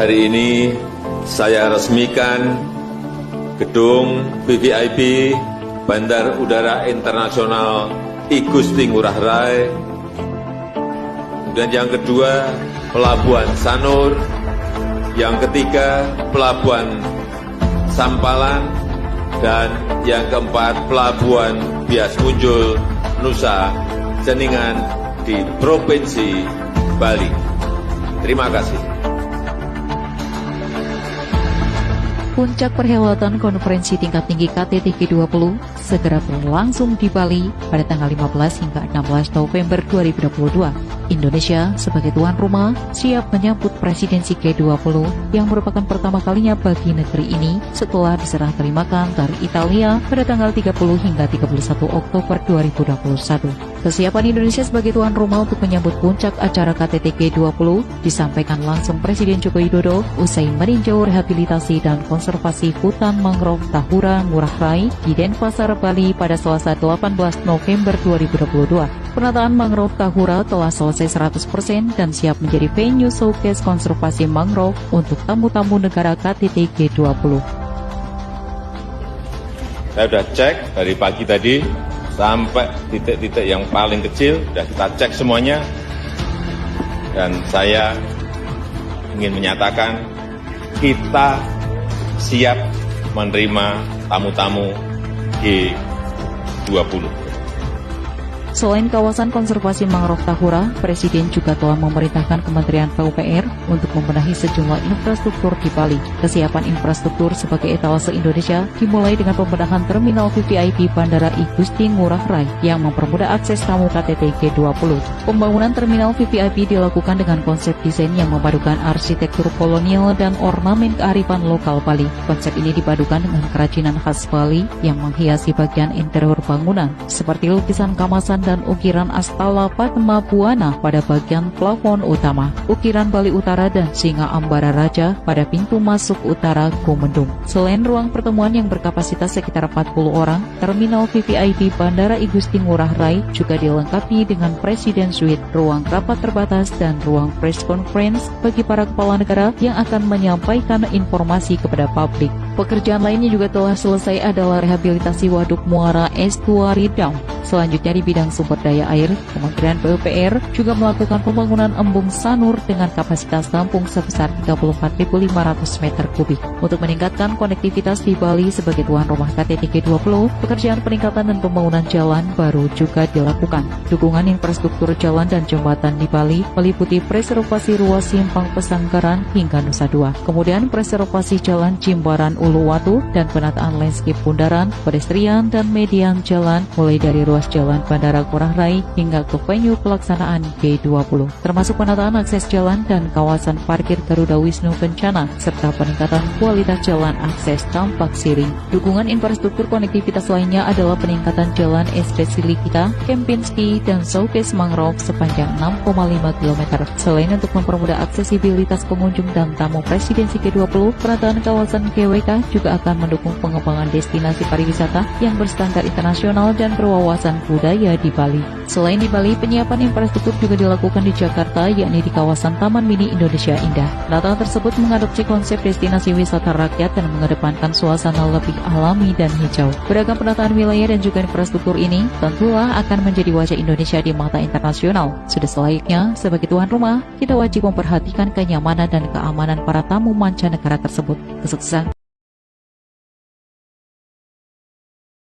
hari ini saya resmikan gedung VVIP Bandar Udara Internasional I Gusti Ngurah Rai. Kemudian yang kedua, Pelabuhan Sanur. Yang ketiga, Pelabuhan Sampalan. Dan yang keempat, Pelabuhan Bias Munjul, Nusa Ceningan di Provinsi Bali. Terima kasih. Puncak perhelatan konferensi tingkat tinggi KTT G20 segera berlangsung di Bali pada tanggal 15 hingga 16 November 2022. Indonesia sebagai tuan rumah siap menyambut presidensi G20 yang merupakan pertama kalinya bagi negeri ini setelah diserah terimakan dari Italia pada tanggal 30 hingga 31 Oktober 2021. Kesiapan Indonesia sebagai tuan rumah untuk menyambut puncak acara KTT G20 disampaikan langsung Presiden Joko Widodo usai meninjau rehabilitasi dan konservasi hutan mangrove Tahura Ngurah Rai di Denpasar, Bali pada Selasa 18 November 2022. Penataan mangrove Tahura telah selesai 100% dan siap menjadi venue showcase konservasi mangrove untuk tamu-tamu negara KTT G20. Saya sudah cek dari pagi tadi sampai titik-titik yang paling kecil, sudah kita cek semuanya. Dan saya ingin menyatakan kita siap menerima tamu-tamu G20. Selain kawasan konservasi mangrove Tahura, Presiden juga telah memerintahkan Kementerian PUPR untuk membenahi sejumlah infrastruktur di Bali. Kesiapan infrastruktur sebagai etalase Indonesia dimulai dengan pembenahan terminal VVIP Bandara I Gusti Ngurah Rai yang mempermudah akses tamu KTT G20. Pembangunan terminal VVIP dilakukan dengan konsep desain yang memadukan arsitektur kolonial dan ornamen kearifan lokal Bali. Konsep ini dipadukan dengan kerajinan khas Bali yang menghiasi bagian interior bangunan, seperti lukisan kamasan dan ukiran Astala Padma Buana pada bagian plafon utama, ukiran Bali Utara dan Singa Ambara Raja pada pintu masuk utara Gomendung. Selain ruang pertemuan yang berkapasitas sekitar 40 orang, terminal VVIP Bandara I Gusti Ngurah Rai juga dilengkapi dengan Presiden Suite, ruang rapat terbatas dan ruang press conference bagi para kepala negara yang akan menyampaikan informasi kepada publik. Pekerjaan lainnya juga telah selesai adalah rehabilitasi Waduk Muara Estuari Dam. Selanjutnya di bidang sumber daya air, Kementerian PUPR juga melakukan pembangunan embung Sanur dengan kapasitas tampung sebesar 34.500 meter kubik. Untuk meningkatkan konektivitas di Bali sebagai tuan rumah KTT G20, pekerjaan peningkatan dan pembangunan jalan baru juga dilakukan. Dukungan infrastruktur jalan dan jembatan di Bali meliputi preservasi ruas simpang Pesanggaran hingga Nusa Dua, kemudian preservasi jalan Jimbaran Uluwatu dan penataan landscape bundaran, pedestrian dan median jalan mulai dari ruas jalan Bandara Ngurah Rai hingga ke venue pelaksanaan G20, termasuk penataan akses jalan dan kawasan parkir Garuda Wisnu Kencana, serta peningkatan kualitas jalan akses Tampak Siring. Dukungan infrastruktur konektivitas lainnya adalah peningkatan jalan SP Silikita, Kempinski, dan showcase mangrove sepanjang 6,5 km. Selain untuk mempermudah aksesibilitas pengunjung dan tamu presidensi G20, penataan kawasan GWK juga akan mendukung pengembangan destinasi pariwisata yang berstandar internasional dan berwawasan budaya di Bali. Selain di Bali, penyiapan infrastruktur juga dilakukan di Jakarta, yakni di kawasan Taman Mini Indonesia Indah. Penataan tersebut mengadopsi konsep destinasi wisata rakyat dan mengedepankan suasana lebih alami dan hijau. Beragam penataan wilayah dan juga infrastruktur ini tentulah akan menjadi wajah Indonesia di mata internasional. Sudah selayaknya, sebagai tuan rumah, kita wajib memperhatikan kenyamanan dan keamanan para tamu mancanegara tersebut. Kesuksesan